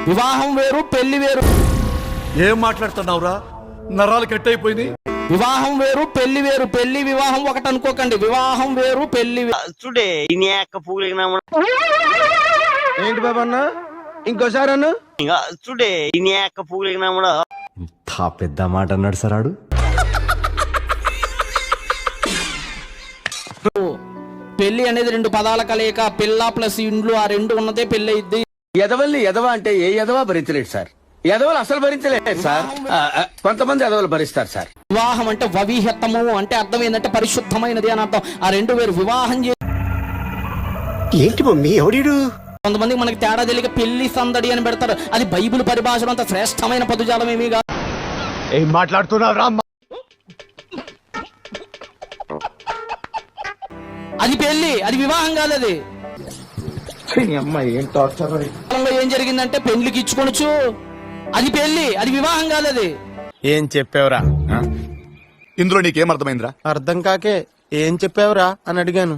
వివాహం వేరు, పెళ్లి వేరు. ఏం మాట్లాడుతున్నావురా? నరాలు కట్ అయిపోయింది. వివాహం వేరు, పెళ్లి వేరు. పెళ్లి వివాహం ఒకటి అనుకోకండి. వివాహం వేరు, పెళ్లి చూడే ఏంటి బాబా అన్న, ఇంకోసారి అన్న చూడే పూలిగినా పెద్ద మాట అన్నాడు సార్ ఆడు. పెళ్లి అనేది రెండు పదాల కలయిక. పిల్ల ప్లస్ ఇండ్లు, ఆ రెండు ఉన్నదే పెళ్లి అయింది. ఎదవల్ని ఎదవ అంటే ఏ ఎదవా భరించలేడు సార్. ఎదవలు అసలు భరించలేదు సార్. కొంతమంది ఎదవలు భరిస్తారు సార్. వివాహం అంటే వవిహతము అంటే అర్థం ఏంటంటే పరిశుద్ధమైనది అని అర్థం. ఆ రెండు వేరు. వివాహం ఏంటి మమ్మీ ఎవడీడు? కొంతమంది మనకి తేడా తెలియక పెళ్లి సందడి అని పెడతారు. అది బైబిల్ పరిభాషలో అంత శ్రేష్టమైన పదజాలం ఏమీ కాదు. ఏం మాట్లాడుతున్నావురా? అది పెళ్లి, అది వివాహం కాదు. అది ఏం జరిగిందంటే పెళ్లికి ఇచ్చుకోవచ్చు. అది పెళ్లి, అది వివాహం కాదు. అది ఏం చెప్పావురా? ఇందులో నీకేం అర్థమైందిరా? అర్థం కాకే ఏం చెప్పావురా అని అడిగాను.